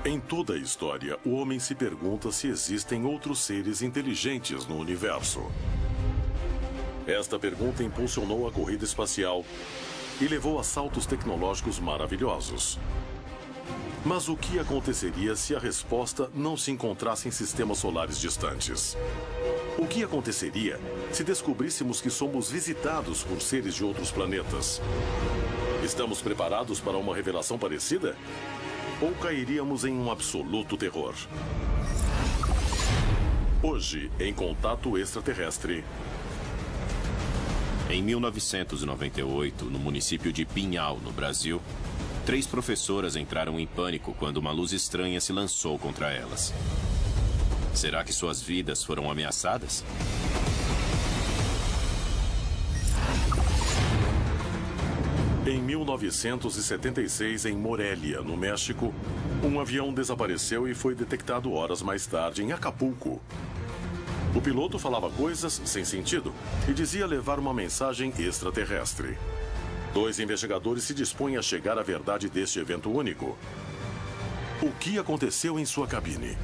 Em toda a história, o homem se pergunta se existem outros seres inteligentes no universo. Esta pergunta impulsionou a corrida espacial e levou a saltos tecnológicos maravilhosos. Mas o que aconteceria se a resposta não se encontrasse em sistemas solares distantes? O que aconteceria se descobríssemos que somos visitados por seres de outros planetas? Estamos preparados para uma revelação parecida? Ou cairíamos em um absoluto terror? Hoje, em Contato Extraterrestre. Em 1998, no município de Pinhal, no Brasil, 3 professoras entraram em pânico quando uma luz estranha se lançou contra elas. Será que suas vidas foram ameaçadas? Em 1976, em Morelia, no México, um avião desapareceu e foi detectado horas mais tarde em Acapulco. O piloto falava coisas sem sentido e dizia levar uma mensagem extraterrestre. 2 investigadores se dispõem a chegar à verdade deste evento único. O que aconteceu em sua cabine?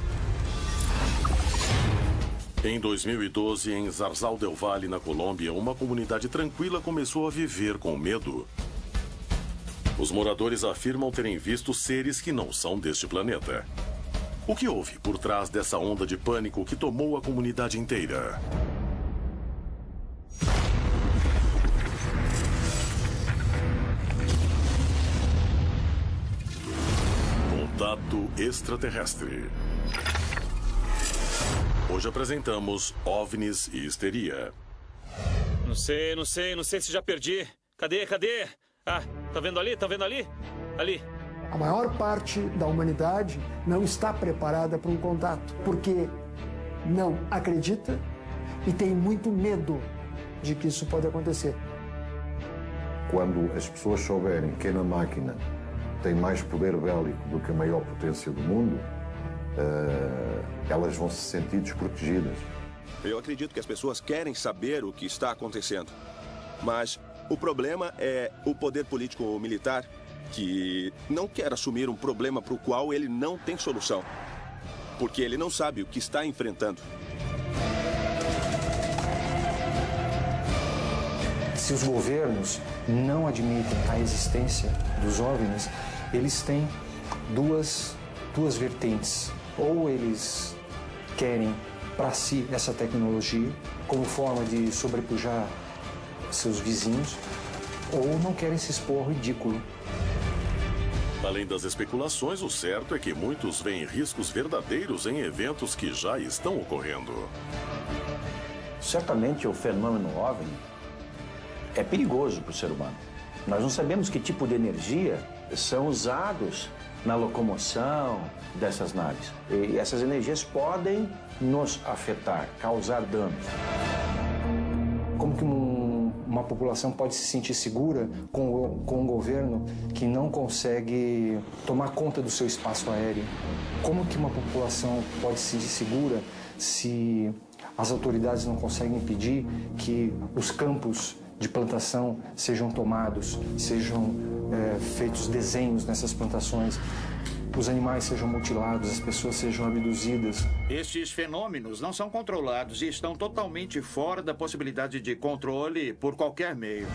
Em 2012, em Zarzal del Valle, na Colômbia, uma comunidade tranquila começou a viver com medo. Os moradores afirmam terem visto seres que não são deste planeta. O que houve por trás dessa onda de pânico que tomou a comunidade inteira? Contato Extraterrestre. Hoje apresentamos OVNIs e histeria. Não sei se já perdi. Cadê? Ah, tá vendo ali? Ali. A maior parte da humanidade não está preparada para um contato, porque não acredita e tem muito medo de que isso pode acontecer. Quando as pessoas souberem que a máquina tem mais poder bélico do que a maior potência do mundo, elas vão se sentir desprotegidas. Eu acredito que as pessoas querem saber o que está acontecendo, mas o problema é o poder político ou militar que não quer assumir um problema para o qual ele não tem solução, porque ele não sabe o que está enfrentando. Se os governos não admitem a existência dos OVNIs, eles têm duas vertentes. Ou eles querem para si essa tecnologia como forma de sobrepujar seus vizinhos, ou não querem se expor ao ridículo. Além das especulações, o certo é que muitos veem riscos verdadeiros em eventos que já estão ocorrendo. Certamente o fenômeno OVNI é perigoso para o ser humano. Nós não sabemos que tipo de energia são usados na locomoção dessas naves. E essas energias podem nos afetar, causar danos. Como que uma população pode se sentir segura com um governo que não consegue tomar conta do seu espaço aéreo? Como que uma população pode se sentir segura se as autoridades não conseguem impedir que os campos de plantação sejam tomados, sejam feitos desenhos nessas plantações, os animais sejam mutilados, as pessoas sejam abduzidas? Estes fenômenos não são controlados e estão totalmente fora da possibilidade de controle por qualquer meio.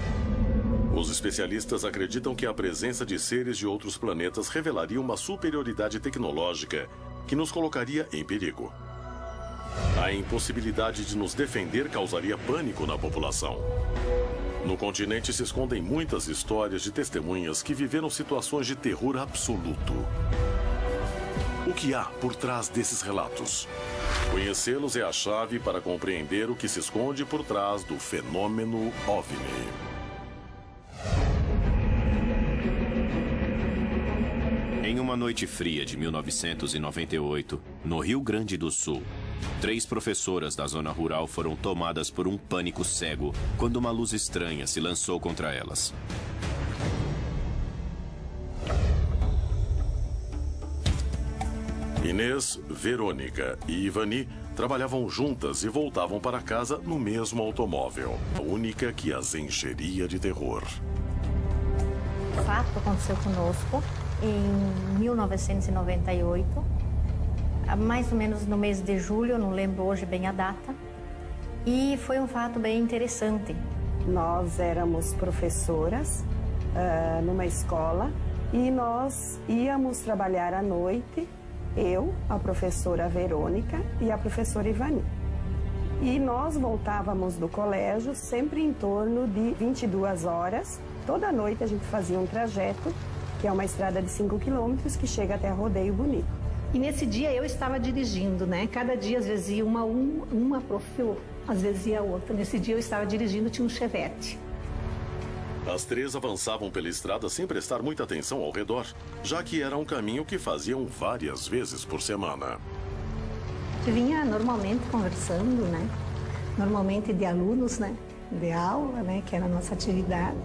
Os especialistas acreditam que a presença de seres de outros planetas revelaria uma superioridade tecnológica que nos colocaria em perigo. A impossibilidade de nos defender causaria pânico na população. No continente se escondem muitas histórias de testemunhas que viveram situações de terror absoluto. O que há por trás desses relatos? Conhecê-los é a chave para compreender o que se esconde por trás do fenômeno OVNI. Em uma noite fria de 1998, no Rio Grande do Sul, 3 professoras da zona rural foram tomadas por um pânico cego quando uma luz estranha se lançou contra elas. Inês, Verônica e Ivani trabalhavam juntas e voltavam para casa no mesmo automóvel, a única que as encheria de terror. O fato que aconteceu conosco em 1998, mais ou menos no mês de julho, não lembro hoje bem a data, e foi um fato bem interessante. Nós éramos professoras numa escola e nós íamos trabalhar à noite, eu, a professora Verônica e a professora Ivani. E nós voltávamos do colégio sempre em torno de 22 horas. Toda noite a gente fazia um trajeto, que é uma estrada de 5 quilômetros que chega até Rodeio Bonito. E nesse dia eu estava dirigindo, né? Cada dia, às vezes, ia uma prof, às vezes ia outra. Nesse dia eu estava dirigindo, tinha um Chevette. As três avançavam pela estrada sem prestar muita atenção ao redor, já que era um caminho que faziam várias vezes por semana. Eu vinha normalmente conversando, né? Normalmente de alunos, né? De aula, né? Que era a nossa atividade.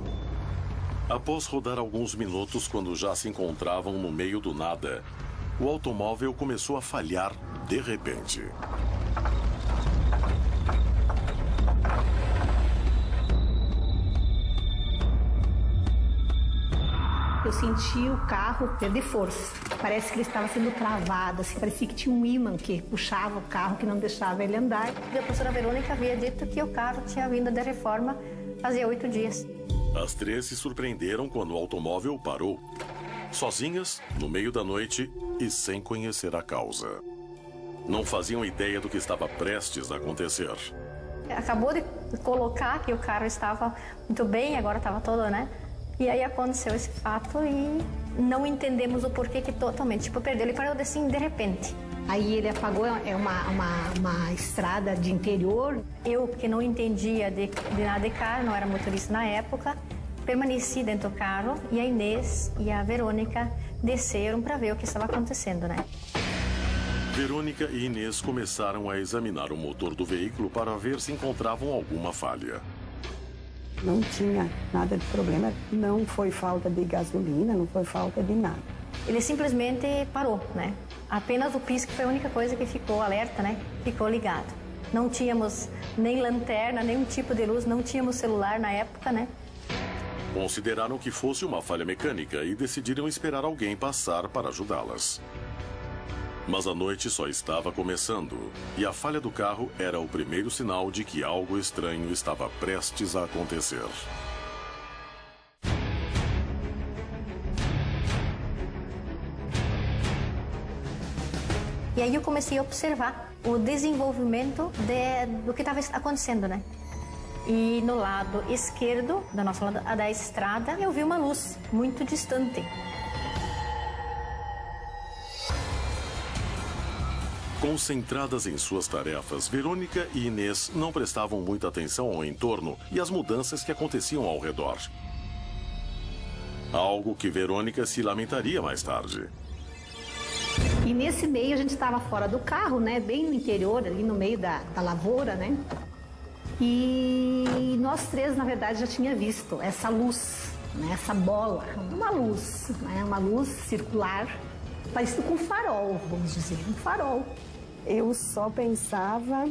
Após rodar alguns minutos, quando já se encontravam no meio do nada, o automóvel começou a falhar de repente. Eu senti o carro perder força. Parece que ele estava sendo travado, assim, parecia que tinha um ímã que puxava o carro, que não deixava ele andar. A professora Verônica havia dito que o carro tinha vindo da reforma fazia 8 dias. As três se surpreenderam quando o automóvel parou, sozinhas, no meio da noite e sem conhecer a causa. Não faziam ideia do que estava prestes a acontecer. Acabou de colocar que o carro estava muito bem, agora estava todo, né? E aí aconteceu esse fato e não entendemos o porquê que totalmente, perdeu. Ele parou assim de repente. Aí ele apagou, é uma estrada de interior. Eu, que não entendia de nada de carro, não era motorista na época, permaneci dentro do carro e a Inês e a Verônica desceram para ver o que estava acontecendo, né? Verônica e Inês começaram a examinar o motor do veículo para ver se encontravam alguma falha. Não tinha nada de problema, não foi falta de gasolina, não foi falta de nada. Ele simplesmente parou, né? Apenas o pisco foi a única coisa que ficou alerta, né? Ficou ligado. Não tínhamos nem lanterna, nenhum tipo de luz, não tínhamos celular na época, né? Consideraram que fosse uma falha mecânica e decidiram esperar alguém passar para ajudá-las. Mas a noite só estava começando e a falha do carro era o primeiro sinal de que algo estranho estava prestes a acontecer. E aí eu comecei a observar o desenvolvimento do que estava acontecendo, né? E no lado esquerdo da estrada eu vi uma luz muito distante. Concentradas em suas tarefas, Verônica e Inês não prestavam muita atenção ao entorno e às mudanças que aconteciam ao redor. Algo que Verônica se lamentaria mais tarde. E nesse meio a gente estava fora do carro, né? Bem no interior, ali no meio da lavoura, né? E nós três, na verdade, já tinha visto essa luz, né? Essa bola, uma luz, né? Uma luz circular, parecido com um farol, vamos dizer, um farol. Eu só pensava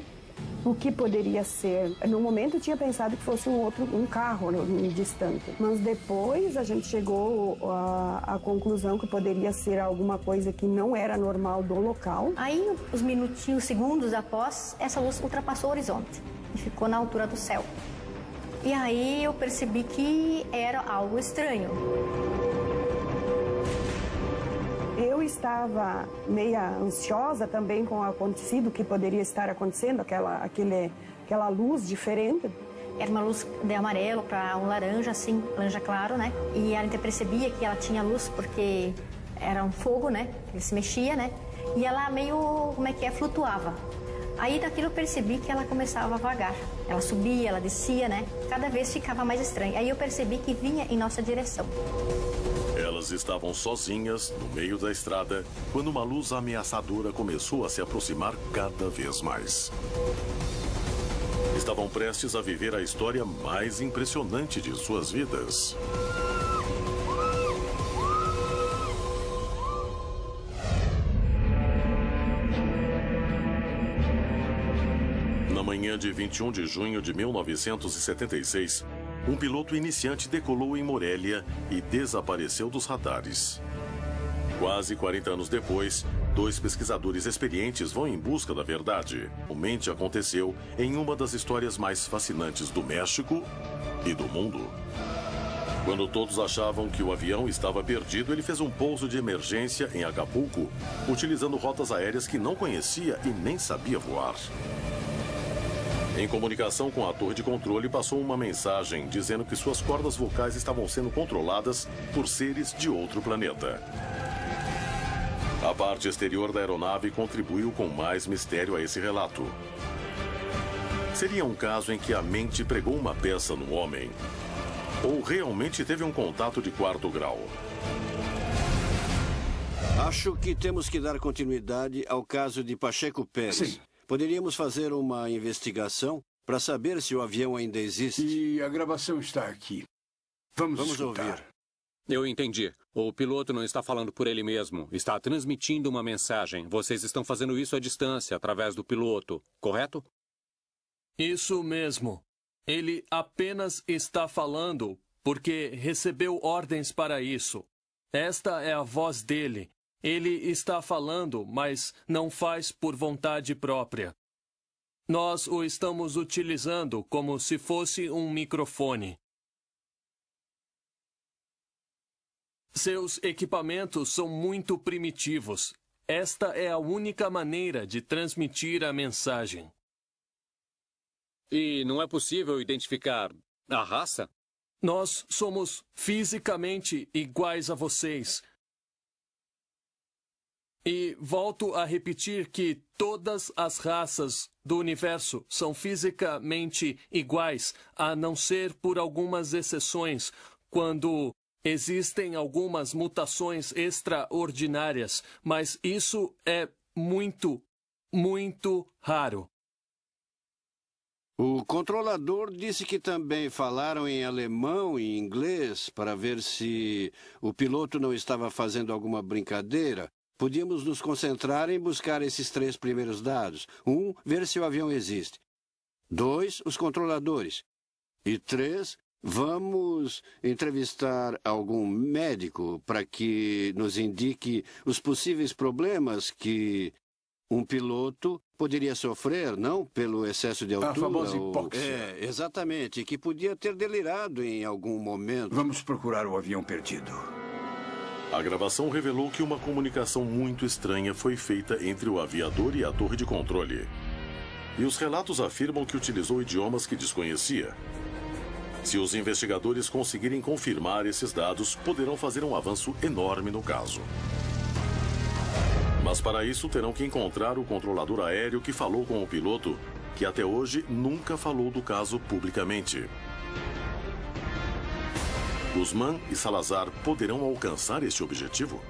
o que poderia ser. No momento eu tinha pensado que fosse um carro distante. Mas depois a gente chegou à conclusão que poderia ser alguma coisa que não era normal do local. Aí, os minutinhos, segundos após, essa luz ultrapassou o horizonte e ficou na altura do céu. E aí eu percebi que era algo estranho. Eu estava meia ansiosa também com o acontecido, que poderia estar acontecendo, aquela luz diferente. Era uma luz de amarelo para um laranja, assim, laranja claro, né? E a gente percebia que ela tinha luz porque era um fogo, né? Ele se mexia, né? E ela meio, flutuava. Aí daquilo eu percebi que ela começava a vagar. Ela subia, ela descia, né? Cada vez ficava mais estranho. Aí eu percebi que vinha em nossa direção. Elas estavam sozinhas no meio da estrada quando uma luz ameaçadora começou a se aproximar cada vez mais. Estavam prestes a viver a história mais impressionante de suas vidas. Na manhã de 21 de junho de 1976, um piloto iniciante decolou em Morelia e desapareceu dos radares. Quase 40 anos depois, 2 pesquisadores experientes vão em busca da verdade. O mente aconteceu em uma das histórias mais fascinantes do México e do mundo. Quando todos achavam que o avião estava perdido, ele fez um pouso de emergência em Acapulco, utilizando rotas aéreas que não conhecia e nem sabia voar. Em comunicação com a torre de controle, passou uma mensagem dizendo que suas cordas vocais estavam sendo controladas por seres de outro planeta. A parte exterior da aeronave contribuiu com mais mistério a esse relato. Seria um caso em que a mente pregou uma peça no homem? Ou realmente teve um contato de 4º grau? Acho que temos que dar continuidade ao caso de Pacheco Pérez. Sim. Poderíamos fazer uma investigação para saber se o avião ainda existe. E a gravação está aqui. Vamos escutar. Ouvir. Eu entendi. O piloto não está falando por ele mesmo. Está transmitindo uma mensagem. Vocês estão fazendo isso à distância, através do piloto, correto? Isso mesmo. Ele apenas está falando porque recebeu ordens para isso. Esta é a voz dele. Ele está falando, mas não faz por vontade própria. Nós o estamos utilizando como se fosse um microfone. Seus equipamentos são muito primitivos. Esta é a única maneira de transmitir a mensagem. E não é possível identificar a raça? Nós somos fisicamente iguais a vocês. E volto a repetir que todas as raças do universo são fisicamente iguais, a não ser por algumas exceções, quando existem algumas mutações extraordinárias, mas isso é muito, muito raro. O controlador disse que também falaram em alemão e inglês para ver se o piloto não estava fazendo alguma brincadeira. Podíamos nos concentrar em buscar esses 3 primeiros dados. 1, ver se o avião existe. 2, os controladores. E 3, vamos entrevistar algum médico para que nos indique os possíveis problemas que um piloto poderia sofrer, não pelo excesso de altura. A famosa hipóxia. É, exatamente, que podia ter delirado em algum momento. Vamos procurar o avião perdido. A gravação revelou que uma comunicação muito estranha foi feita entre o aviador e a torre de controle. E os relatos afirmam que utilizou idiomas que desconhecia. Se os investigadores conseguirem confirmar esses dados, poderão fazer um avanço enorme no caso. Mas para isso terão que encontrar o controlador aéreo que falou com o piloto, que até hoje nunca falou do caso publicamente. Guzmán e Salazar poderão alcançar este objetivo?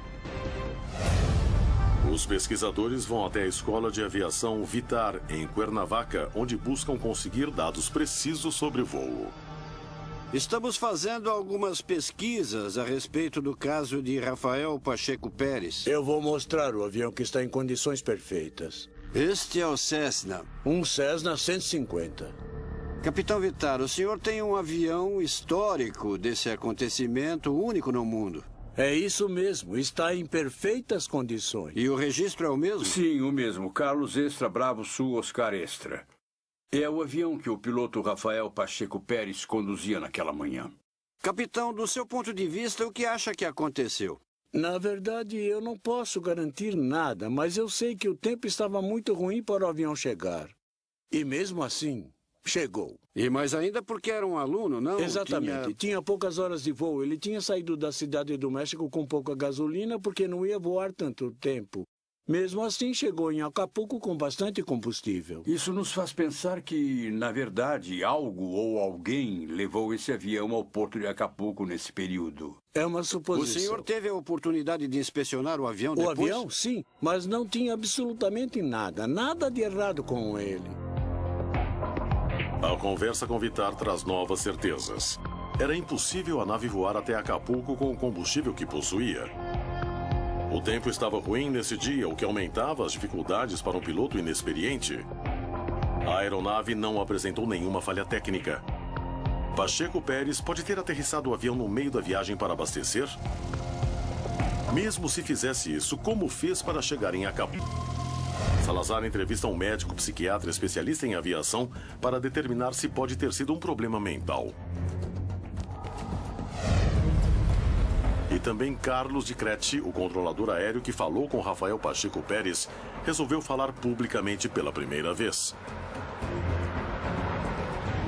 Os pesquisadores vão até a Escola de Aviação Vitar, em Cuernavaca, onde buscam conseguir dados precisos sobre voo. Estamos fazendo algumas pesquisas a respeito do caso de Rafael Pacheco Pérez. Eu vou mostrar o avião que está em condições perfeitas. Este é o Cessna. Um Cessna 150. Capitão Vitar, o senhor tem um avião histórico desse acontecimento único no mundo. É isso mesmo, está em perfeitas condições. E o registro é o mesmo? Sim, o mesmo. Carlos Extra Bravo Sul Oscar Extra. É o avião que o piloto Rafael Pacheco Pérez conduzia naquela manhã. Capitão, do seu ponto de vista, o que acha que aconteceu? Na verdade, eu não posso garantir nada, mas eu sei que o tempo estava muito ruim para o avião chegar. E mesmo assim, chegou. E mais ainda porque era um aluno, não? Exatamente. Tinha poucas horas de voo. Ele tinha saído da cidade do México com pouca gasolina porque não ia voar tanto tempo. Mesmo assim, chegou em Acapulco com bastante combustível. Isso nos faz pensar que, na verdade, algo ou alguém levou esse avião ao porto de Acapulco nesse período. É uma suposição. O senhor teve a oportunidade de inspecionar o avião depois? O avião, sim, mas não tinha absolutamente nada. Nada de errado com ele. A conversa com Vitar traz novas certezas. Era impossível a nave voar até Acapulco com o combustível que possuía. O tempo estava ruim nesse dia, o que aumentava as dificuldades para um piloto inexperiente. A aeronave não apresentou nenhuma falha técnica. Pacheco Pérez pode ter aterrissado o avião no meio da viagem para abastecer? Mesmo se fizesse isso, como fez para chegar em Acapulco? Salazar entrevista um médico psiquiatra especialista em aviação para determinar se pode ter sido um problema mental. E também Carlos de Crete, o controlador aéreo que falou com Rafael Pacheco Pérez, resolveu falar publicamente pela primeira vez.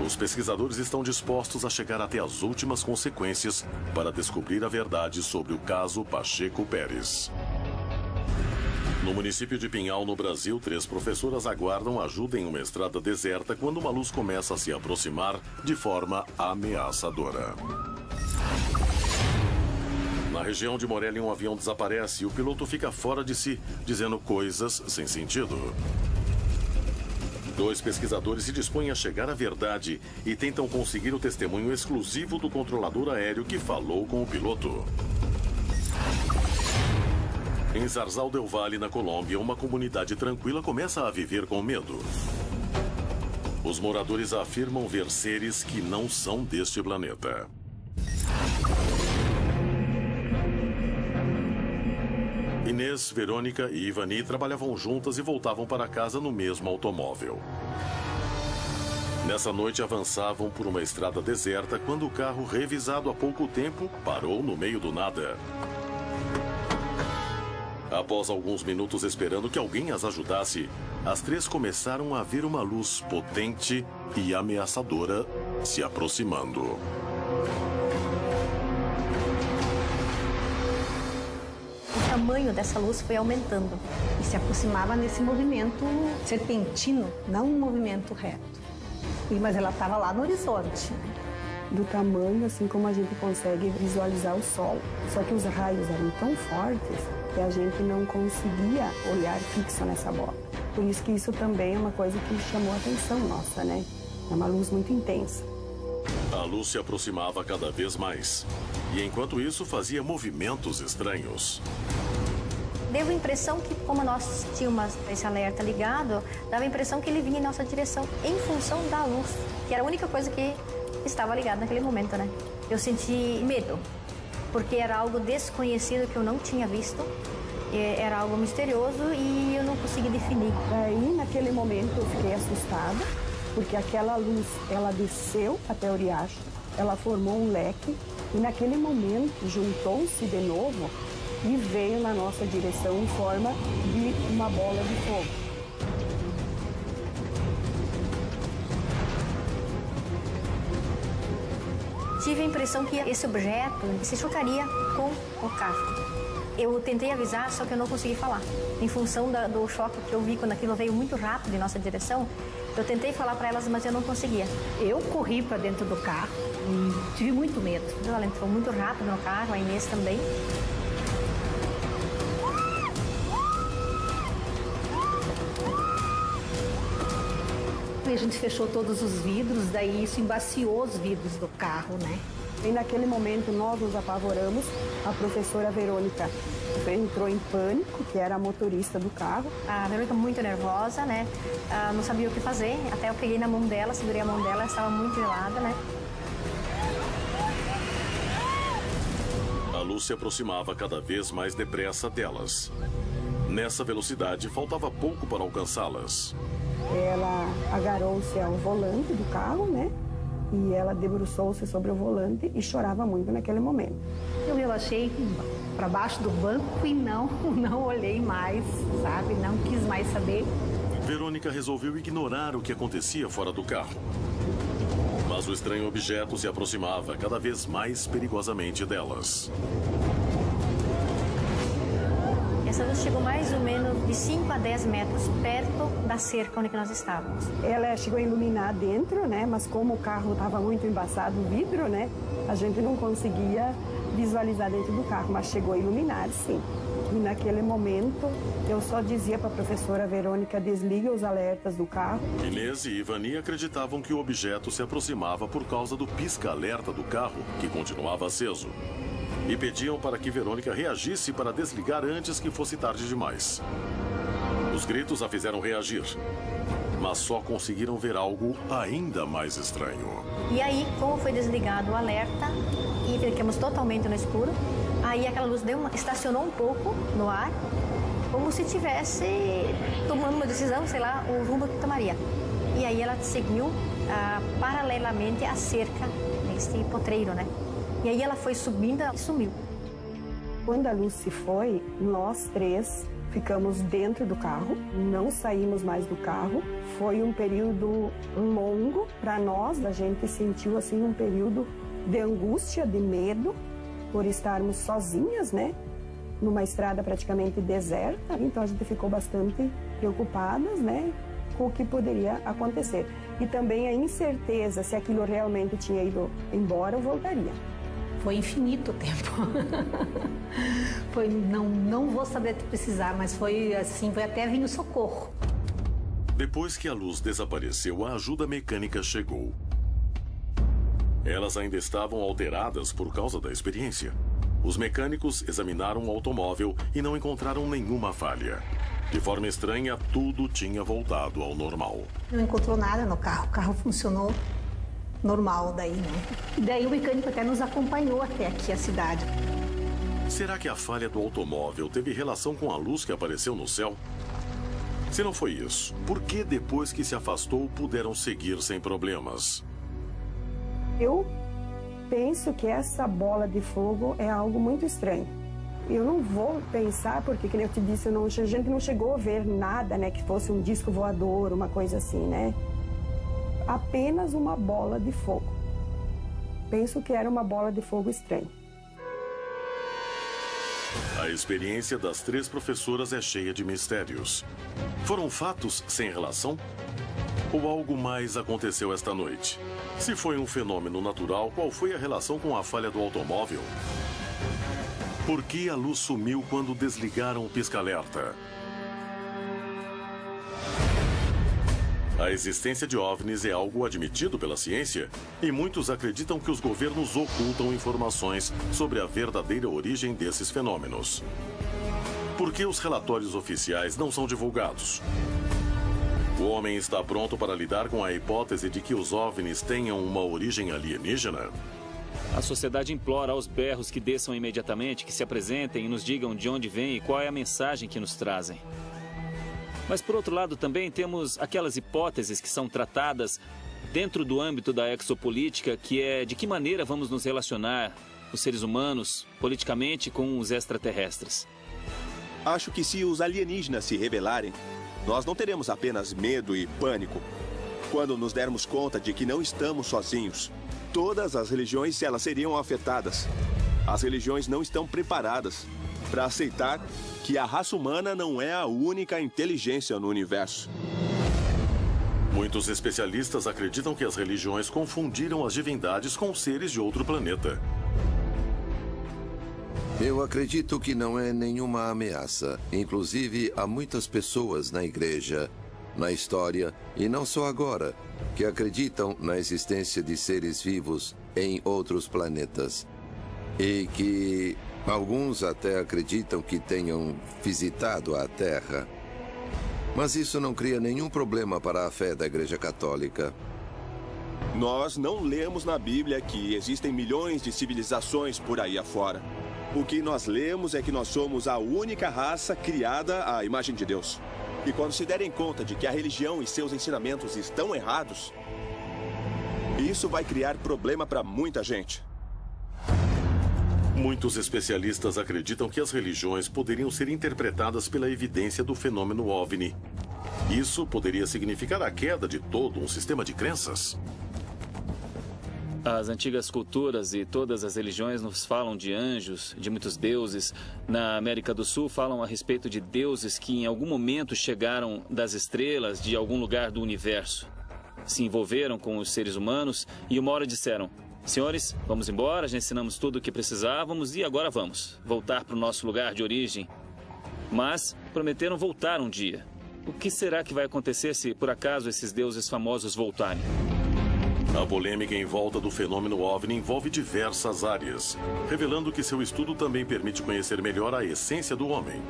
Os pesquisadores estão dispostos a chegar até as últimas consequências para descobrir a verdade sobre o caso Pacheco Pérez. No município de Pinhal, no Brasil, 3 professoras aguardam ajuda em uma estrada deserta quando uma luz começa a se aproximar de forma ameaçadora. Na região de Morelia, um avião desaparece e o piloto fica fora de si, dizendo coisas sem sentido. 2 pesquisadores se dispõem a chegar à verdade e tentam conseguir o testemunho exclusivo do controlador aéreo que falou com o piloto. Em Zarzal del Valle, na Colômbia, uma comunidade tranquila começa a viver com medo. Os moradores afirmam ver seres que não são deste planeta. Inês, Verônica e Ivani trabalhavam juntas e voltavam para casa no mesmo automóvel. Nessa noite avançavam por uma estrada deserta quando o carro, revisado há pouco tempo, parou no meio do nada. Após alguns minutos esperando que alguém as ajudasse, as 3 começaram a ver uma luz potente e ameaçadora se aproximando. O tamanho dessa luz foi aumentando. E se aproximava nesse movimento serpentino, não um movimento reto. Mas ela estava lá no horizonte. Do tamanho, assim como a gente consegue visualizar o Sol. Só que os raios eram tão fortes que a gente não conseguia olhar fixo nessa bola. Por isso que isso também é uma coisa que chamou a atenção nossa, né? É uma luz muito intensa. A luz se aproximava cada vez mais. E enquanto isso, fazia movimentos estranhos. Deu a impressão que, como nós tínhamos esse alerta ligado, dava a impressão que ele vinha em nossa direção em função da luz, que era a única coisa que estava ligada naquele momento, né? Eu senti medo, porque era algo desconhecido que eu não tinha visto, era algo misterioso e eu não conseguia definir. Daí, naquele momento, eu fiquei assustada, porque aquela luz, ela desceu até o riacho, ela formou um leque e naquele momento juntou-se de novo e veio na nossa direção em forma de uma bola de fogo. Tive a impressão que esse objeto se chocaria com o carro. Eu tentei avisar, só que eu não consegui falar. Em função do choque que eu vi quando aquilo veio muito rápido em nossa direção, eu tentei falar para elas, mas eu não conseguia. Eu corri para dentro do carro e tive muito medo. Ela entrou muito rápido no carro, a Inês também. A gente fechou todos os vidros, daí isso embaciou os vidros do carro, né? E naquele momento nós nos apavoramos. A professora Verônica entrou em pânico, que era a motorista do carro. A Verônica muito nervosa, né? Não sabia o que fazer. Até eu peguei na mão dela, segurei a mão dela, ela estava muito gelada, né? A luz se aproximava cada vez mais depressa delas. Nessa velocidade, faltava pouco para alcançá-las. Ela agarrou-se ao volante do carro, né? E ela debruçou-se sobre o volante e chorava muito naquele momento. Eu relaxei para baixo do banco e não olhei mais, sabe? Não quis mais saber. Verônica resolveu ignorar o que acontecia fora do carro. Mas o estranho objeto se aproximava cada vez mais perigosamente delas. Essa luz chegou mais ou menos de 5 a 10 metros perto da cerca onde nós estávamos. Ela chegou a iluminar dentro, né? Mas como o carro estava muito embaçado, o vidro, né? A gente não conseguia visualizar dentro do carro, mas chegou a iluminar, sim. E naquele momento, eu só dizia para a professora Verônica, desliga os alertas do carro. Inês e Ivani acreditavam que o objeto se aproximava por causa do pisca-alerta do carro, que continuava aceso. E pediam para que Verônica reagisse para desligar antes que fosse tarde demais. Os gritos a fizeram reagir, mas só conseguiram ver algo ainda mais estranho. E aí, como foi desligado o alerta e ficamos totalmente no escuro, Aí aquela luz estacionou um pouco no ar, como se estivesse tomando uma decisão, sei lá, o rumo que tomaria. E aí ela seguiu paralelamente à cerca, nesse potreiro, né? E aí ela foi subindo e sumiu. Quando a luz se foi, nós três ficamos dentro do carro, não saímos mais do carro. Foi um período longo para nós, a gente sentiu assim um período de angústia, de medo, por estarmos sozinhas, né? Numa estrada praticamente deserta, então a gente ficou bastante preocupadas, né? Com o que poderia acontecer. E também a incerteza se aquilo realmente tinha ido embora ou voltaria. Foi infinito o tempo. Foi, não vou saber te precisar, mas foi assim, foi até vir o socorro. Depois que a luz desapareceu, a ajuda mecânica chegou. Elas ainda estavam alteradas por causa da experiência. Os mecânicos examinaram o automóvel e não encontraram nenhuma falha. De forma estranha, tudo tinha voltado ao normal. Não encontrou nada no carro, o carro funcionou normal daí, né? E daí o mecânico até nos acompanhou até aqui a cidade. Será que a falha do automóvel teve relação com a luz que apareceu no céu? Se não foi isso, por que depois que se afastou puderam seguir sem problemas? Eu penso que essa bola de fogo é algo muito estranho. Eu não vou pensar, porque, como eu te disse, a gente não chegou a ver nada, né, que fosse um disco voador, uma coisa assim, né? Apenas uma bola de fogo. Penso que era uma bola de fogo estranha. A experiência das 3 professoras é cheia de mistérios. Foram fatos sem relação? Ou algo mais aconteceu esta noite? Se foi um fenômeno natural, qual foi a relação com a falha do automóvel? Por que a luz sumiu quando desligaram o pisca-alerta? A existência de OVNIs é algo admitido pela ciência e muitos acreditam que os governos ocultam informações sobre a verdadeira origem desses fenômenos. Por que os relatórios oficiais não são divulgados? O homem está pronto para lidar com a hipótese de que os OVNIs tenham uma origem alienígena? A sociedade implora aos berros que desçam imediatamente, que se apresentem e nos digam de onde vêm e qual é a mensagem que nos trazem. Mas, por outro lado, também temos aquelas hipóteses que são tratadas dentro do âmbito da exopolítica, que é de que maneira vamos nos relacionar, os seres humanos, politicamente, com os extraterrestres. Acho que se os alienígenas se revelarem, nós não teremos apenas medo e pânico. Quando nos dermos conta de que não estamos sozinhos, todas as religiões elas seriam afetadas. As religiões não estão preparadas para aceitar que a raça humana não é a única inteligência no universo. Muitos especialistas acreditam que as religiões confundiram as divindades com seres de outro planeta. Eu acredito que não é nenhuma ameaça. Inclusive, há muitas pessoas na igreja, na história, e não só agora, que acreditam na existência de seres vivos em outros planetas. E que alguns até acreditam que tenham visitado a Terra. Mas isso não cria nenhum problema para a fé da Igreja Católica. Nós não lemos na Bíblia que existem milhões de civilizações por aí afora. O que nós lemos é que nós somos a única raça criada à imagem de Deus. E quando se derem conta de que a religião e seus ensinamentos estão errados, isso vai criar problema para muita gente. Muitos especialistas acreditam que as religiões poderiam ser interpretadas pela evidência do fenômeno OVNI. Isso poderia significar a queda de todo um sistema de crenças. As antigas culturas e todas as religiões nos falam de anjos, de muitos deuses. Na América do Sul falam a respeito de deuses que em algum momento chegaram das estrelas de algum lugar do universo. Se envolveram com os seres humanos e uma hora disseram: senhores, vamos embora, já ensinamos tudo o que precisávamos e agora vamos voltar para o nosso lugar de origem. Mas prometeram voltar um dia. O que será que vai acontecer se, por acaso, esses deuses famosos voltarem? A polêmica em volta do fenômeno OVNI envolve diversas áreas, revelando que seu estudo também permite conhecer melhor a essência do homem.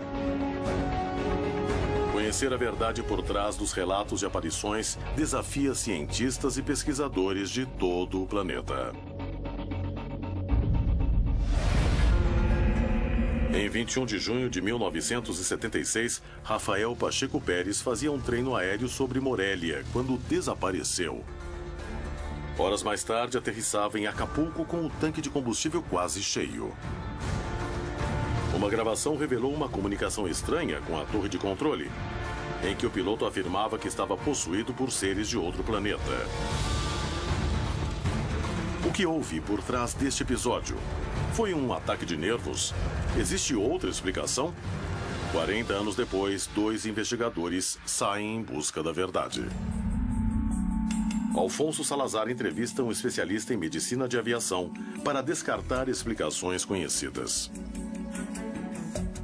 Conhecer a verdade por trás dos relatos de aparições desafia cientistas e pesquisadores de todo o planeta. Em 21 de junho de 1976, Rafael Pacheco Pérez fazia um treino aéreo sobre Morelia, quando desapareceu. Horas mais tarde, aterrissava em Acapulco com o tanque de combustível quase cheio. Uma gravação revelou uma comunicação estranha com a torre de controle, em que o piloto afirmava que estava possuído por seres de outro planeta. O que houve por trás deste episódio? Foi um ataque de nervos? Existe outra explicação? 40 anos depois, 2 investigadores saem em busca da verdade. Alfonso Salazar entrevista um especialista em medicina de aviação para descartar explicações conhecidas.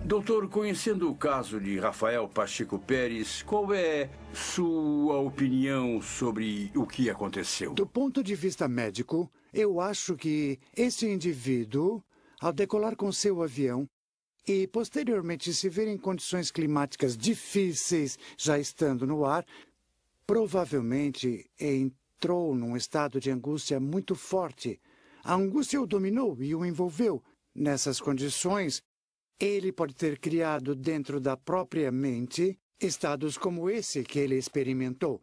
Doutor, conhecendo o caso de Rafael Pacheco Pérez, qual é sua opinião sobre o que aconteceu? Do ponto de vista médico, eu acho que esse indivíduo, ao decolar com seu avião e posteriormente se ver em condições climáticas difíceis, já estando no ar, provavelmente entrou num estado de angústia muito forte. A angústia o dominou e o envolveu. Nessas condições, ele pode ter criado dentro da própria mente estados como esse que ele experimentou.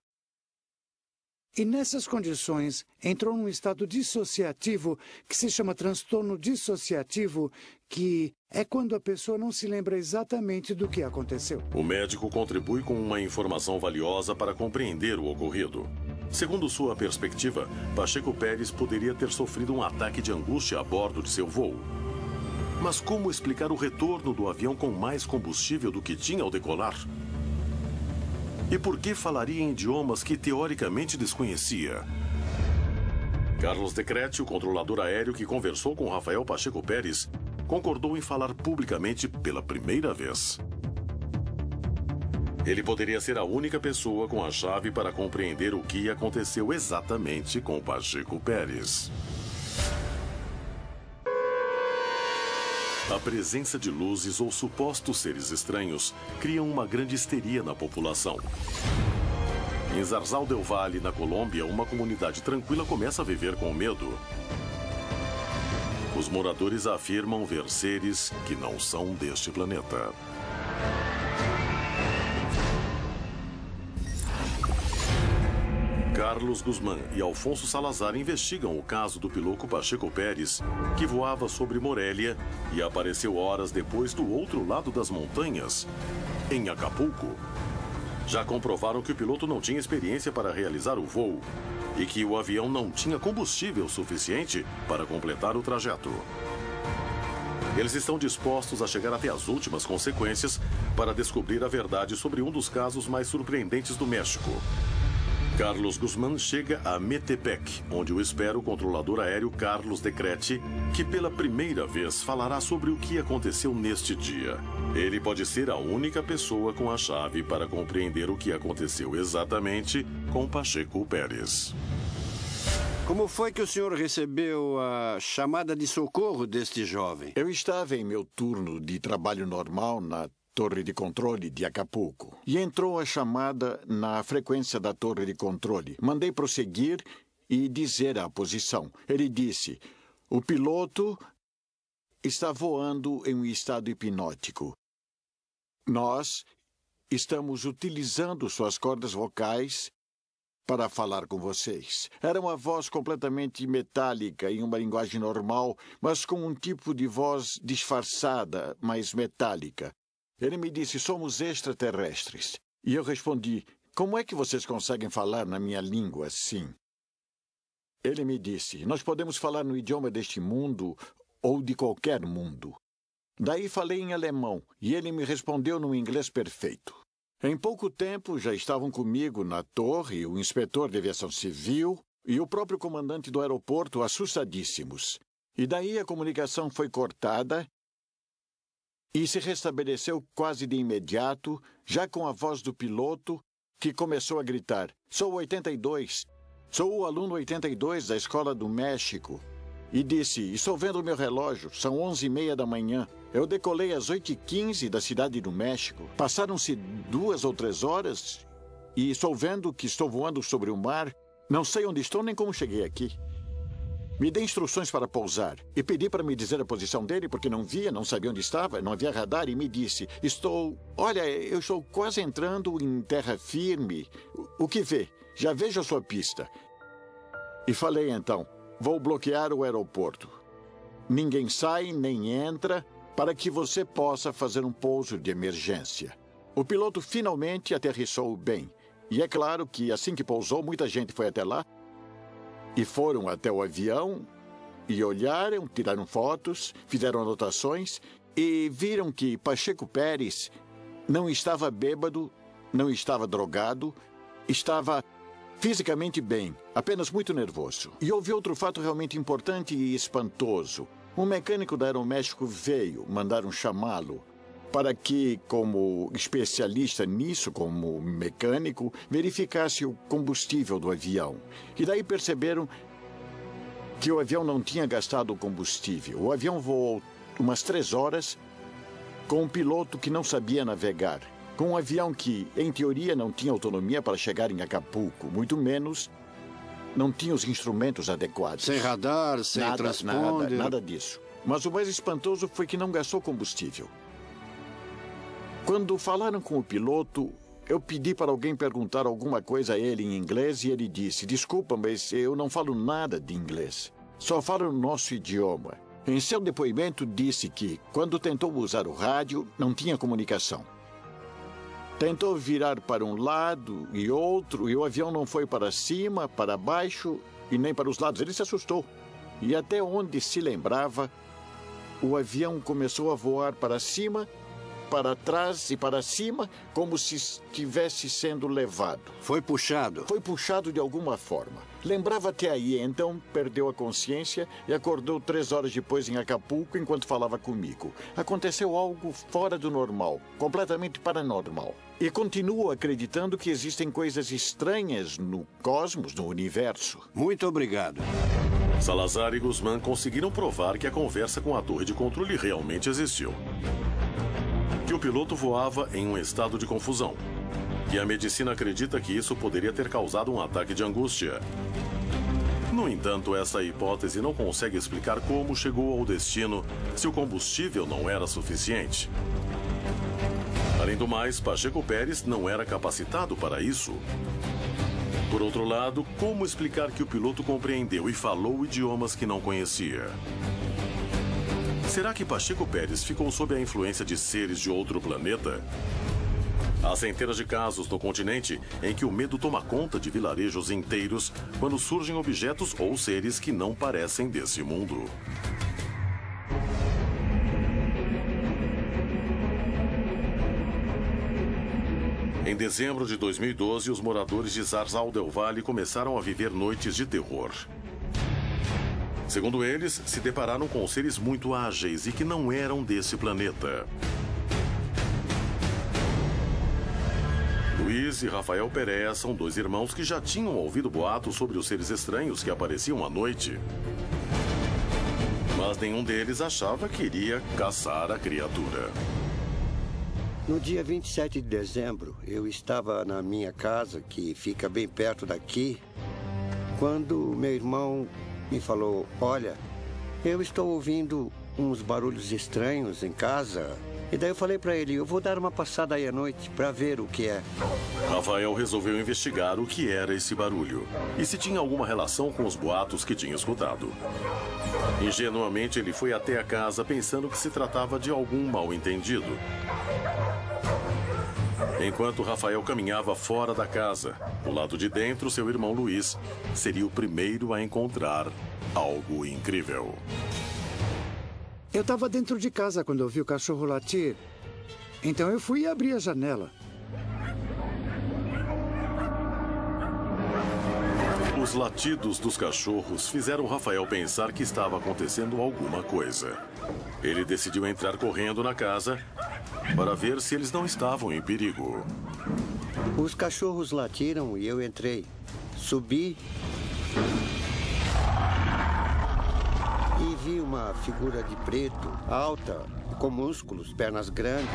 E nessas condições, entrou num estado dissociativo que se chama transtorno dissociativo, que é quando a pessoa não se lembra exatamente do que aconteceu. O médico contribui com uma informação valiosa para compreender o ocorrido. Segundo sua perspectiva, Pacheco Pérez poderia ter sofrido um ataque de angústia a bordo de seu voo. Mas como explicar o retorno do avião com mais combustível do que tinha ao decolar? E por que falaria em idiomas que teoricamente desconhecia? Carlos Decrete, o controlador aéreo que conversou com Rafael Pacheco Pérez, concordou em falar publicamente pela primeira vez. Ele poderia ser a única pessoa com a chave para compreender o que aconteceu exatamente com Pacheco Pérez. A presença de luzes ou supostos seres estranhos criam uma grande histeria na população. Em Zarzal del Valle, na Colômbia, uma comunidade tranquila começa a viver com medo. Os moradores afirmam ver seres que não são deste planeta. Carlos Guzmán e Alfonso Salazar investigam o caso do piloto Pacheco Pérez, que voava sobre Morelia e apareceu horas depois do outro lado das montanhas, em Acapulco. Já comprovaram que o piloto não tinha experiência para realizar o voo e que o avião não tinha combustível suficiente para completar o trajeto. Eles estão dispostos a chegar até as últimas consequências para descobrir a verdade sobre um dos casos mais surpreendentes do México. Carlos Guzmán chega a Metepec, onde o espera o controlador aéreo Carlos Decrete, que pela primeira vez falará sobre o que aconteceu neste dia. Ele pode ser a única pessoa com a chave para compreender o que aconteceu exatamente com Pacheco Pérez. Como foi que o senhor recebeu a chamada de socorro deste jovem? Eu estava em meu turno de trabalho normal na torre de controle de Acapulco. E entrou a chamada na frequência da torre de controle. Mandei prosseguir e dizer a posição. Ele disse: o piloto está voando em um estado hipnótico. Nós estamos utilizando suas cordas vocais para falar com vocês. Era uma voz completamente metálica, em uma linguagem normal, mas com um tipo de voz disfarçada, mas metálica. Ele me disse: somos extraterrestres. E eu respondi: como é que vocês conseguem falar na minha língua assim? Ele me disse: nós podemos falar no idioma deste mundo ou de qualquer mundo. Daí falei em alemão e ele me respondeu no inglês perfeito. Em pouco tempo já estavam comigo na torre o inspetor de aviação civil e o próprio comandante do aeroporto, assustadíssimos. E daí a comunicação foi cortada e se restabeleceu quase de imediato, já com a voz do piloto, que começou a gritar: sou 82, sou o aluno 82 da Escola do México. E disse: estou vendo o meu relógio, são 11h30 da manhã. Eu decolei às 8h15 da cidade do México. Passaram-se 2 ou 3 horas e estou vendo que estou voando sobre o mar. Não sei onde estou nem como cheguei aqui. Me dê instruções para pousar. E pedi para me dizer a posição dele, porque não via, não sabia onde estava, não havia radar, e me disse: Olha, eu estou quase entrando em terra firme. O que vê? Já vejo a sua pista. E falei então: vou bloquear o aeroporto. Ninguém sai nem entra para que você possa fazer um pouso de emergência. O piloto finalmente aterrissou bem. E é claro que assim que pousou, muita gente foi até lá. E foram até o avião e olharam, tiraram fotos, fizeram anotações e viram que Pacheco Pérez não estava bêbado, não estava drogado, estava fisicamente bem, apenas muito nervoso. E houve outro fato realmente importante e espantoso. Um mecânico da Aeroméxico veio, mandaram chamá-lo para que, como especialista nisso, como mecânico, verificasse o combustível do avião. E daí perceberam que o avião não tinha gastado o combustível. O avião voou umas 3 horas com um piloto que não sabia navegar, com um avião que, em teoria, não tinha autonomia para chegar em Acapulco, muito menos não tinha os instrumentos adequados. Sem radar, sem transponder. Nada disso. Mas o mais espantoso foi que não gastou combustível. Quando falaram com o piloto, eu pedi para alguém perguntar alguma coisa a ele em inglês e ele disse: desculpa, mas eu não falo nada de inglês. Só falo o nosso idioma. Em seu depoimento, disse que, quando tentou usar o rádio, não tinha comunicação. Tentou virar para um lado e outro, e o avião não foi para cima, para baixo e nem para os lados. Ele se assustou. E até onde se lembrava, o avião começou a voar para cima, para trás e para cima, como se estivesse sendo levado. Foi puxado? Foi puxado de alguma forma. Lembrava até aí, então perdeu a consciência e acordou 3 horas depois em Acapulco enquanto falava comigo. Aconteceu algo fora do normal, completamente paranormal. E continuo acreditando que existem coisas estranhas no cosmos, no universo. Muito obrigado. Salazar e Guzmán conseguiram provar que a conversa com a torre de controle realmente existiu. Que o piloto voava em um estado de confusão. Que a medicina acredita que isso poderia ter causado um ataque de angústia. No entanto, essa hipótese não consegue explicar como chegou ao destino se o combustível não era suficiente. Além do mais, Pacheco Pérez não era capacitado para isso. Por outro lado, como explicar que o piloto compreendeu e falou idiomas que não conhecia? Será que Pacheco Pérez ficou sob a influência de seres de outro planeta? Há centenas de casos no continente em que o medo toma conta de vilarejos inteiros quando surgem objetos ou seres que não parecem desse mundo. Em dezembro de 2012, os moradores de Zarzal del Valle começaram a viver noites de terror. Segundo eles, se depararam com seres muito ágeis e que não eram desse planeta. Luiz e Rafael Perea são 2 irmãos que já tinham ouvido boatos sobre os seres estranhos que apareciam à noite. Mas nenhum deles achava que iria caçar a criatura. No dia 27 de dezembro, eu estava na minha casa, que fica bem perto daqui, quando meu irmão me falou: olha, eu estou ouvindo uns barulhos estranhos em casa. E daí eu falei para ele: eu vou dar uma passada aí à noite para ver o que é. Rafael resolveu investigar o que era esse barulho e se tinha alguma relação com os boatos que tinha escutado. Ingenuamente, ele foi até a casa pensando que se tratava de algum mal-entendido. Enquanto Rafael caminhava fora da casa, do lado de dentro, seu irmão Luiz seria o primeiro a encontrar algo incrível. Eu estava dentro de casa quando ouvi o cachorro latir. Então eu fui e abri a janela. Os latidos dos cachorros fizeram Rafael pensar que estava acontecendo alguma coisa. Ele decidiu entrar correndo na casa para ver se eles não estavam em perigo. Os cachorros latiram e eu entrei. Subi e vi uma figura de preto, alta, com músculos, pernas grandes.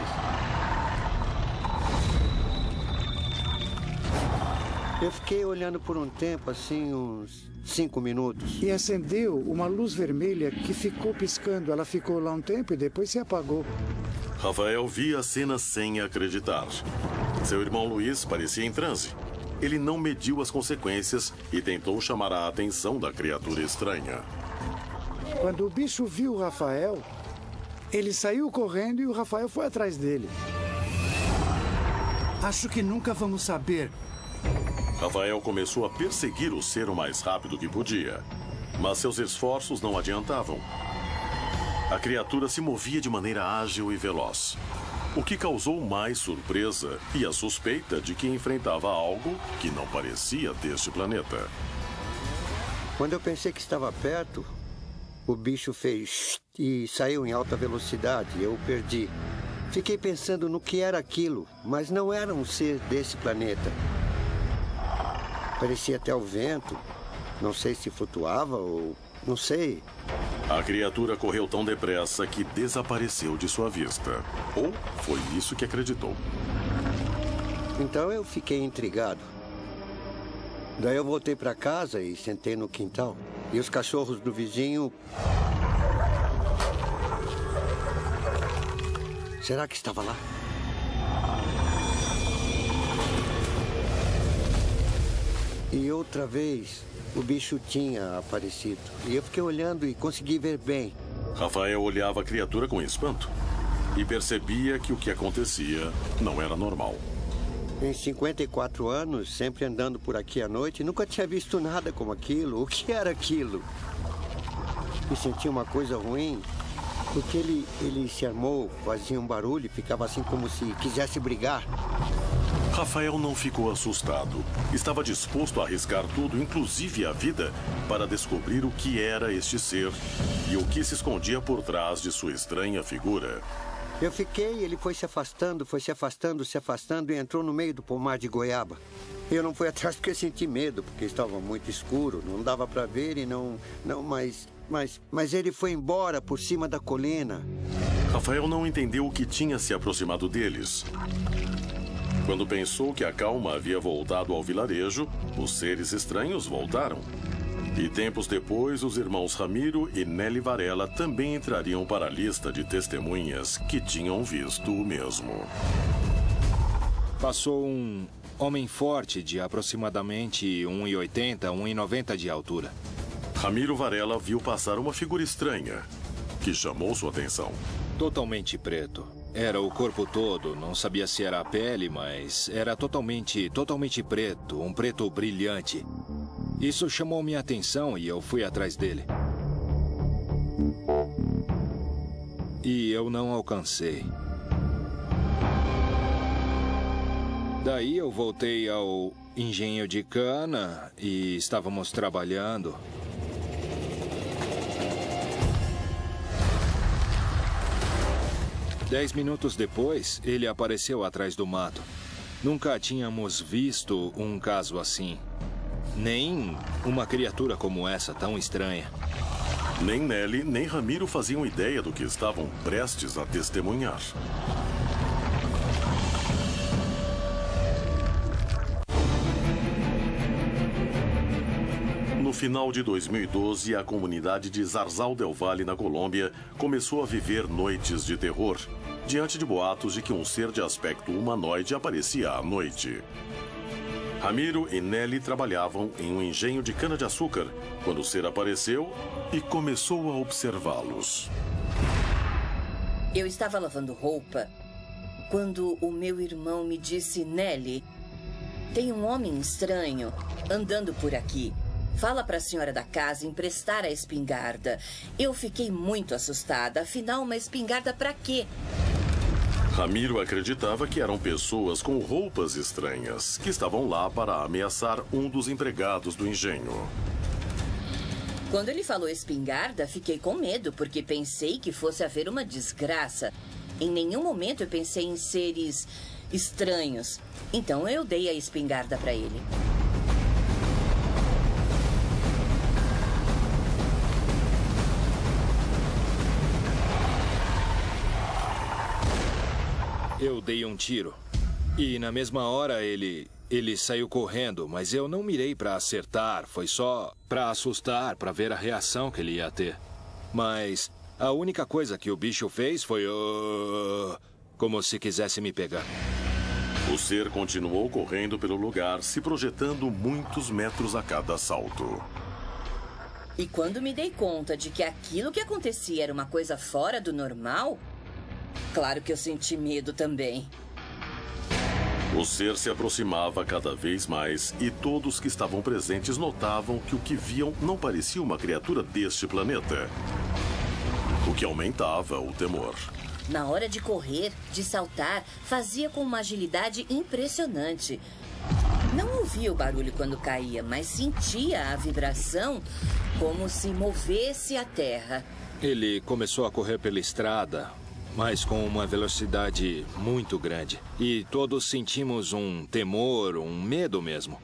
Eu fiquei olhando por um tempo, assim, uns 5 minutos. E acendeu uma luz vermelha que ficou piscando. Ela ficou lá um tempo e depois se apagou. Rafael via a cena sem acreditar. Seu irmão Luiz parecia em transe. Ele não mediu as consequências e tentou chamar a atenção da criatura estranha. Quando o bicho viu o Rafael, ele saiu correndo e o Rafael foi atrás dele. Acho que nunca vamos saber. Rafael começou a perseguir o ser o mais rápido que podia. Mas seus esforços não adiantavam. A criatura se movia de maneira ágil e veloz, o que causou mais surpresa e a suspeita de que enfrentava algo que não parecia deste planeta. Quando eu pensei que estava perto, o bicho fez e saiu em alta velocidade. Eu perdi. Fiquei pensando no que era aquilo, mas não era um ser desse planeta. Parecia até o vento. Não sei se flutuava ou... não sei. A criatura correu tão depressa que desapareceu de sua vista. Ou foi isso que acreditou. Então eu fiquei intrigado. Daí eu voltei para casa e sentei no quintal. E os cachorros do vizinho... Será que estava lá? E outra vez, o bicho tinha aparecido. E eu fiquei olhando e consegui ver bem. Rafael olhava a criatura com espanto e percebia que o que acontecia não era normal. Em 54 anos, sempre andando por aqui à noite, nunca tinha visto nada como aquilo. O que era aquilo? Me senti uma coisa ruim, porque ele se armou, fazia um barulho, ficava assim como se quisesse brigar. Rafael não ficou assustado. Estava disposto a arriscar tudo, inclusive a vida, para descobrir o que era este ser e o que se escondia por trás de sua estranha figura. Eu fiquei, ele foi se afastando e entrou no meio do pomar de goiaba. Eu não fui atrás porque senti medo, porque estava muito escuro, não dava para ver e mas ele foi embora por cima da colina. Rafael não entendeu o que tinha se aproximado deles. Quando pensou que a calma havia voltado ao vilarejo, os seres estranhos voltaram. E tempos depois, os irmãos Ramiro e Nelly Varela também entrariam para a lista de testemunhas que tinham visto o mesmo. Passou um homem forte de aproximadamente 1,80, 1,90 de altura. Ramiro Varela viu passar uma figura estranha, que chamou sua atenção. Totalmente preto. Era o corpo todo, não sabia se era a pele, mas era totalmente preto, um preto brilhante. Isso chamou minha atenção e eu fui atrás dele. E eu não alcancei. Daí eu voltei ao engenho de cana e estávamos trabalhando. Dez minutos depois, ele apareceu atrás do mato. Nunca tínhamos visto um caso assim. Nem uma criatura como essa, tão estranha. Nem Nelly, nem Ramiro faziam ideia do que estavam prestes a testemunhar. No final de 2012, a comunidade de Zarzal del Valle, na Colômbia, começou a viver noites de terror, diante de boatos de que um ser de aspecto humanoide aparecia à noite. Ramiro e Nelly trabalhavam em um engenho de cana-de-açúcar quando o ser apareceu e começou a observá-los. Eu estava lavando roupa quando o meu irmão me disse: Nelly, tem um homem estranho andando por aqui. Fala para a senhora da casa emprestar a espingarda. Eu fiquei muito assustada. Afinal, uma espingarda para quê? Ramiro acreditava que eram pessoas com roupas estranhas, que estavam lá para ameaçar um dos empregados do engenho. Quando ele falou espingarda, fiquei com medo, porque pensei que fosse haver uma desgraça. Em nenhum momento eu pensei em seres estranhos. Então eu dei a espingarda para ele. Eu dei um tiro. E na mesma hora ele Ele saiu correndo, mas eu não mirei para acertar. Foi só para assustar, para ver a reação que ele ia ter. Mas a única coisa que o bicho fez foi... como se quisesse me pegar. O ser continuou correndo pelo lugar, se projetando muitos metros a cada salto. E quando me dei conta de que aquilo que acontecia era uma coisa fora do normal, claro que eu senti medo também. O ser se aproximava cada vez mais e todos que estavam presentes notavam que o que viam não parecia uma criatura deste planeta, o que aumentava o temor. Na hora de correr, de saltar, fazia com uma agilidade impressionante. Não ouvia o barulho quando caía, mas sentia a vibração como se movesse a terra. Ele começou a correr pela estrada, mas com uma velocidade muito grande. E todos sentimos um temor, um medo mesmo.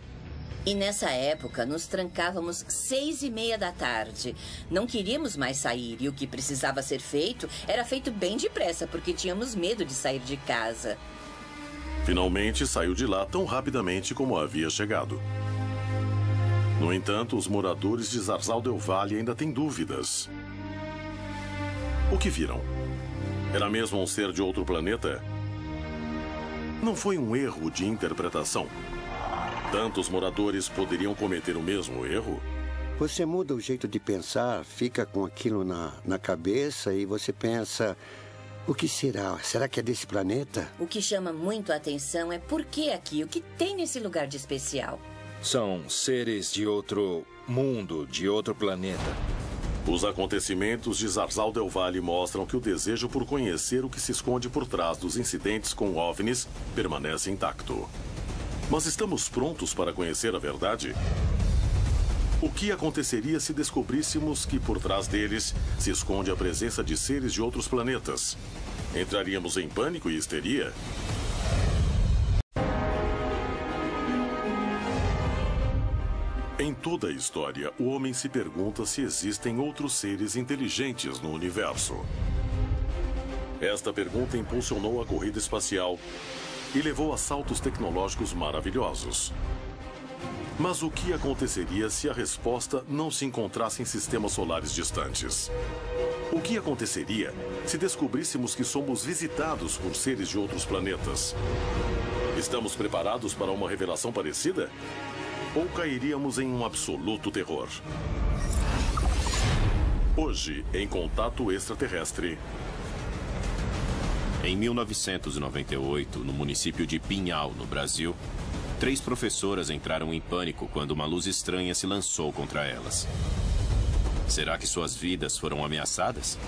E nessa época, nos trancávamos 6:30 da tarde. Não queríamos mais sair e o que precisava ser feito era feito bem depressa, porque tínhamos medo de sair de casa. Finalmente saiu de lá tão rapidamente como havia chegado. No entanto, os moradores de Zarzal del Valle ainda têm dúvidas. O que viram? Era mesmo um ser de outro planeta? Não foi um erro de interpretação? Tantos moradores poderiam cometer o mesmo erro? Você muda o jeito de pensar, fica com aquilo na cabeça e você pensa... O que será? Será que é desse planeta? O que chama muito a atenção é por que aqui, o que tem nesse lugar de especial? São seres de outro mundo, de outro planeta. Os acontecimentos de Zarzal del Valle mostram que o desejo por conhecer o que se esconde por trás dos incidentes com OVNIs permanece intacto. Mas estamos prontos para conhecer a verdade? O que aconteceria se descobríssemos que por trás deles se esconde a presença de seres de outros planetas? Entraríamos em pânico e histeria? Em toda a história, o homem se pergunta se existem outros seres inteligentes no universo. Esta pergunta impulsionou a corrida espacial e levou a saltos tecnológicos maravilhosos. Mas o que aconteceria se a resposta não se encontrasse em sistemas solares distantes? O que aconteceria se descobríssemos que somos visitados por seres de outros planetas? Estamos preparados para uma revelação parecida? Ou cairíamos em um absoluto terror? Hoje, em Contato Extraterrestre. Em 1998, no município de Pinhal, no Brasil, 3 professoras entraram em pânico quando uma luz estranha se lançou contra elas. Será que suas vidas foram ameaçadas?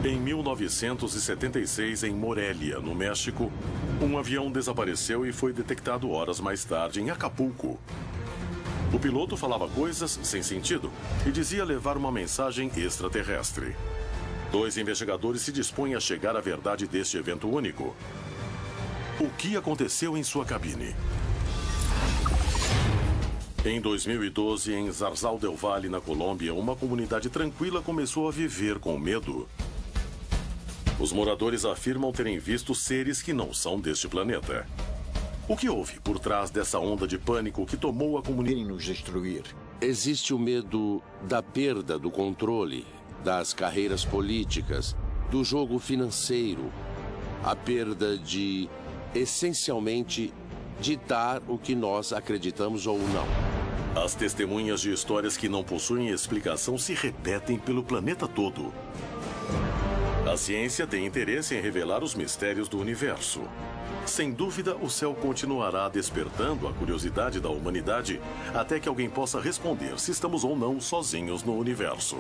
Em 1976, em Morelia, no México, um avião desapareceu e foi detectado horas mais tarde em Acapulco. O piloto falava coisas sem sentido e dizia levar uma mensagem extraterrestre. 2 investigadores se dispõem a chegar à verdade deste evento único. O que aconteceu em sua cabine? Em 2012, em Zarzal del Valle, na Colômbia, uma comunidade tranquila começou a viver com medo. Os moradores afirmam terem visto seres que não são deste planeta. O que houve por trás dessa onda de pânico que tomou a comunidade? Nos destruir. Existe o medo da perda do controle, das carreiras políticas, do jogo financeiro, a perda de, essencialmente, ditar o que nós acreditamos ou não. As testemunhas de histórias que não possuem explicação se repetem pelo planeta todo. A ciência tem interesse em revelar os mistérios do universo. Sem dúvida, o céu continuará despertando a curiosidade da humanidade até que alguém possa responder se estamos ou não sozinhos no universo.